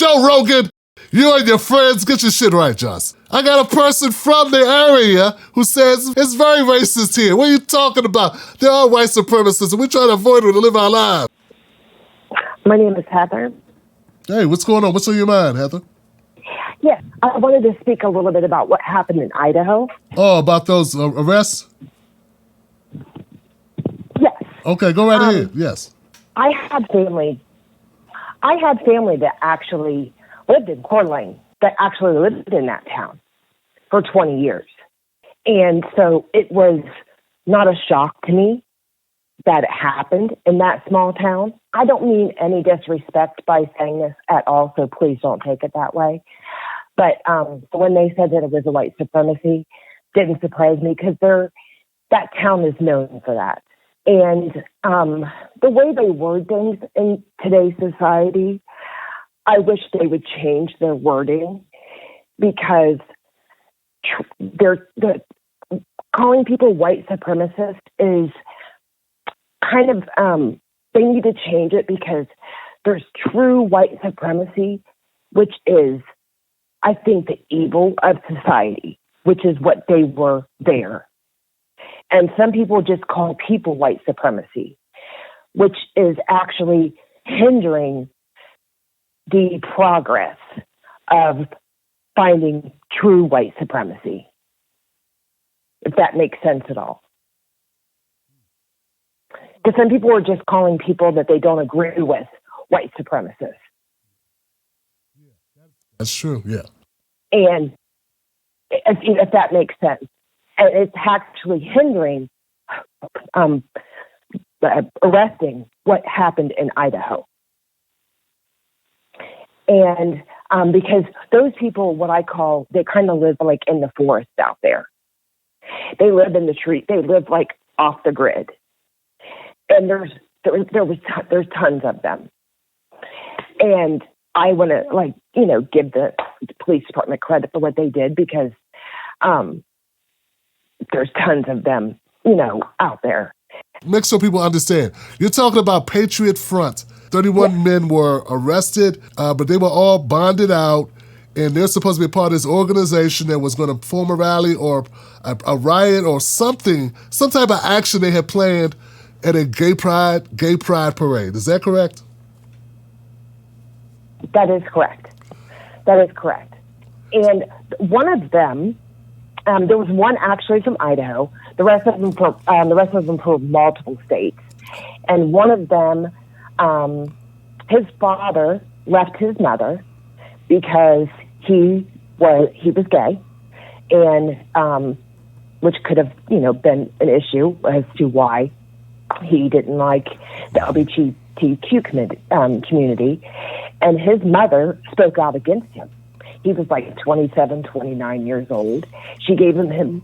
Joe Rogan, you and your friends, get your shit right, Joss. I got a person from the area who says it's very racist here. What are you talking about? There are white supremacists, and we try to avoid them to live our lives. My name is Heather. Hey, what's going on? What's on your mind, Heather? Yes, I wanted to speak a little bit about what happened in Idaho. Oh, about those arrests? Yes. Okay, go right ahead. Yes. I had family that actually lived in Coeur, that actually lived in that town for 20 years. And so it was not a shock to me that it happened in that small town. I don't mean any disrespect by saying this at all, so please don't take it that way. But when they said that it was a white supremacy, didn't surprise me because that town is known for that. And the way they word things in today's society, I wish they would change their wording because they're calling people white supremacists is kind of, they need to change it because there's true white supremacy, which is, I think, the evil of society, which is what they were there. And some people just call people white supremacy, which is actually hindering the progress of finding true white supremacy, if that makes sense at all. Because some people are just calling people that they don't agree with white supremacists. That's true, yeah. And if that makes sense. And it's actually hindering arresting what happened in Idaho. And because those people, what I call, they kind of live like in the forest out there. They live in the tree. They live like off the grid. And there's tons of them. And I want to give the police department credit for what they did because there's tons of them, out there. Make sure people understand. You're talking about Patriot Front. 31 men were arrested, but they were all bonded out, and they're supposed to be a part of this organization that was going to form a rally or a riot or something, some type of action they had planned at a gay pride parade. Is that correct? That is correct. And one of them, there was one actually from Idaho. The rest of them from multiple states. And one of them, his father left his mother because he was gay, and which could have been an issue as to why he didn't like the LGBTQ community. And his mother spoke out against him. He was like 27, 29 years old. She gave him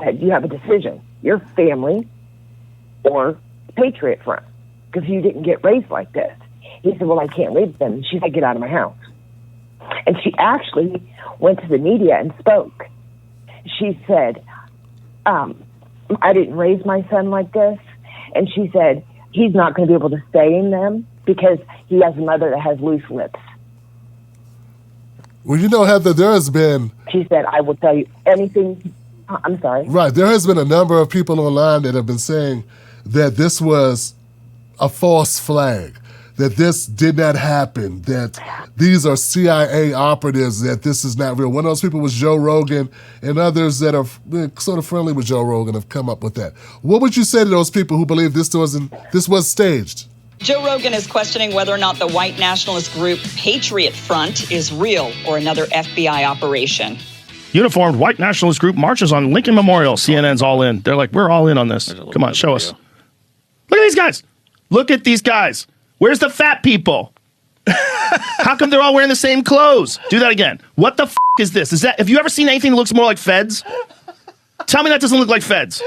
said, you have a decision, your family or Patriot Front, because you didn't get raised like this. He said, well, I can't leave them. She said, get out of my house. And she actually went to the media and spoke. She said, I didn't raise my son like this. And she said, he's not going to be able to stay in them because he has a mother that has loose lips. Well, Heather, there has been... She said, I will tell you anything... I'm sorry. Right. There has been a number of people online that have been saying that this was a false flag, that this did not happen, that these are CIA operatives, that this is not real. One of those people was Joe Rogan, and others that are sort of friendly with Joe Rogan have come up with that. What would you say to those people who believe this was staged? Joe Rogan is questioning whether or not the white nationalist group Patriot Front is real or another FBI operation. Uniformed white nationalist group marches on Lincoln Memorial. CNN's all in. They're like, we're all in on this. Come on, show us. Look at these guys. Look at these guys. Where's the fat people? How come they're all wearing the same clothes? Do that again. What the is this? Have you ever seen anything that looks more like Feds? Tell me that doesn't look like Feds.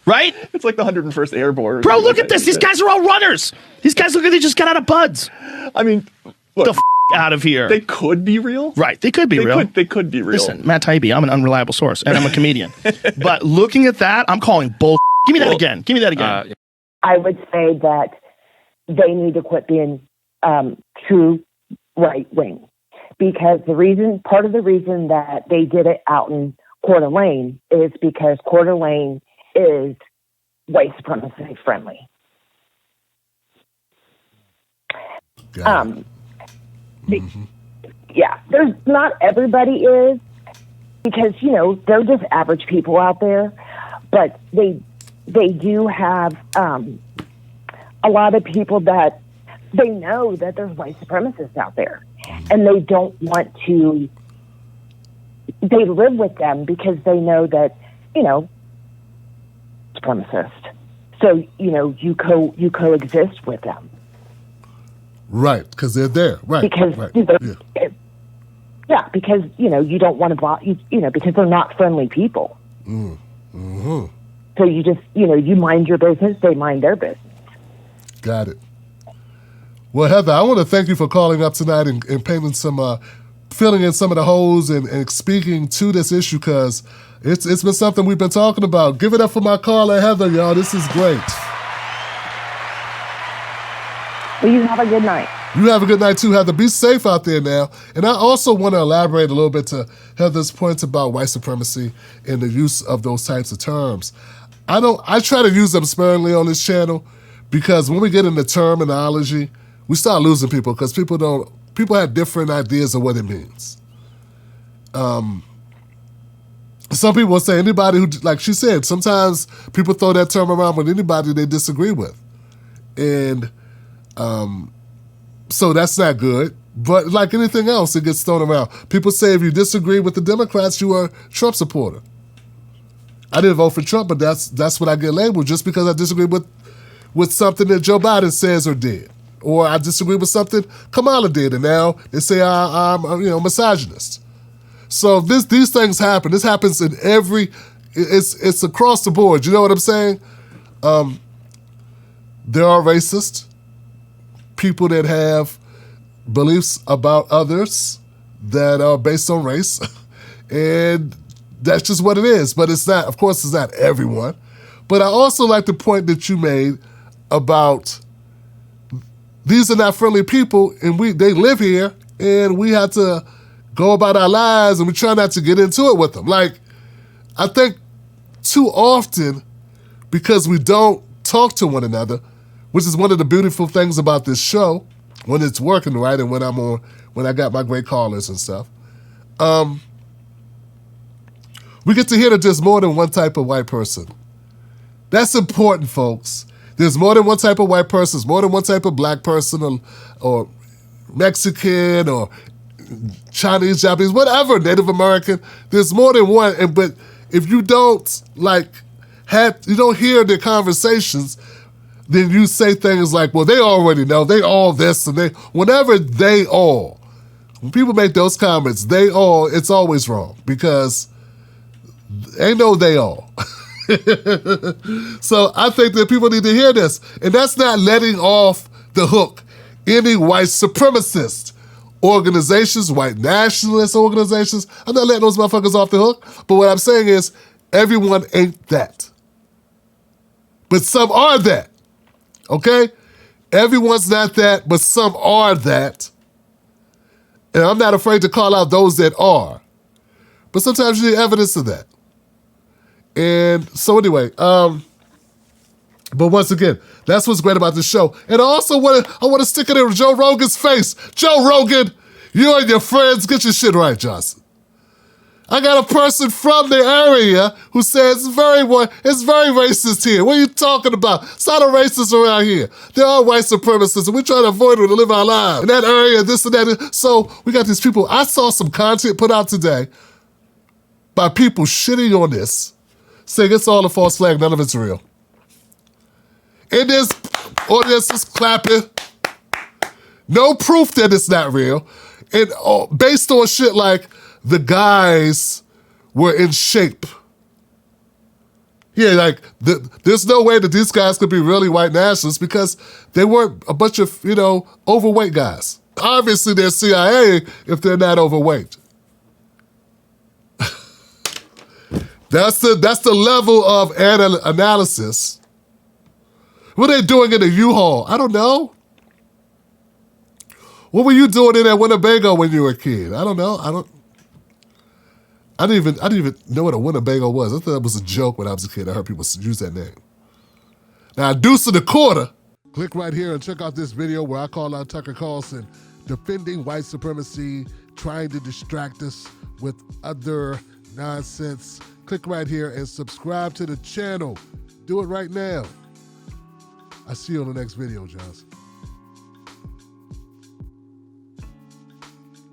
Right? It's like the 101st Airborne. Bro, look at this. These guys are all runners. These guys look like they just got out of buds. I mean, look, the out of here. They could be real. Right. They could be real. They could be real. Listen, Matt Taibbi, I'm an unreliable source, and I'm a comedian. But looking at that, I'm calling bull. Give me that again. Give me that again. I would say that they need to quit being true right wing, because part of the reason that they did it out in Coeur d'Alene is because Coeur d'Alene is white supremacy friendly. Yeah, there's not everybody is, because they're just average people out there, but they do have a lot of people that they know that there's white supremacists out there, and they don't want to. They live with them because they know that supremacist. So you coexist with them. Right, because they're there. Right. Because right. yeah, because you don't want to because they're not friendly people. Mm-hmm. So you just you mind your business, they mind their business. Got it. Well, Heather, I want to thank you for calling up tonight and painting some, filling in some of the holes and speaking to this issue, because it's been something we've been talking about. Give it up for my caller, Heather, y'all. This is great. Well, you have a good night. You have a good night too, Heather. Be safe out there now. And I also want to elaborate a little bit to Heather's points about white supremacy and the use of those types of terms. I try to use them sparingly on this channel, because when we get into terminology, we start losing people, because people have different ideas of what it means. Some people will say anybody who, like she said, sometimes people throw that term around with anybody they disagree with. And so that's not good. But like anything else, it gets thrown around. People say if you disagree with the Democrats, you are a Trump supporter. I didn't vote for Trump, but that's what I get labeled, just because I disagree with something that Joe Biden says or did. Or I disagree with something Kamala did, and now they say I'm misogynist. So these things happen. This happens in it's across the board. You know what I'm saying? There are racist people that have beliefs about others that are based on race, and that's just what it is. But it's not, of course, it's not everyone. But I also like the point that you made about these are not friendly people, and they live here, and we have to go about our lives, and we try not to get into it with them. Like, I think too often, because we don't talk to one another, which is one of the beautiful things about this show, when it's working right, and when I got my great callers and stuff, we get to hear that there's more than one type of white person. That's important, folks. There's more than one type of white person. There's more than one type of black person or Mexican or Chinese, Japanese, whatever, Native American. There's more than one. But if you don't you don't hear the conversations, then you say things like, well, they already know. They all this and whenever when people make those comments, it's always wrong, because ain't no they all. So I think that people need to hear this. And that's not letting off the hook any white supremacist organizations, white nationalist organizations. I'm not letting those motherfuckers off the hook. But what I'm saying is, everyone ain't that. But some are that. Okay? Everyone's not that, but some are that. And I'm not afraid to call out those that are. But sometimes you need evidence of that. And so anyway, but once again, that's what's great about this show. And I also want to stick it in Joe Rogan's face. Joe Rogan, you and your friends, get your shit right, Johnson. I got a person from the area who says it's very racist here. What are you talking about? It's not a racist around here. There are white supremacists, and we try to avoid them to live our lives. In that area, this and that. So we got these people. I saw some content put out today by people shitting on this, saying it's all a false flag, none of it's real. And this audience is clapping. No proof that it's not real. And based on shit like the guys were in shape. Yeah, like there's no way that these guys could be really white nationalists, because they weren't a bunch of, overweight guys. Obviously they're CIA if they're not overweight. That's the level of analysis. What are they doing in a U-Haul? I don't know. What were you doing in that Winnebago when you were a kid? I don't know. I didn't even know what a Winnebago was. I thought it was a joke when I was a kid. I heard people use that name. Now, deuce in the quarter. Click right here and check out this video where I call out Tucker Carlson defending white supremacy, trying to distract us with other nonsense. Click right here and subscribe to the channel. Do it right now. I'll see you on the next video, Johnson.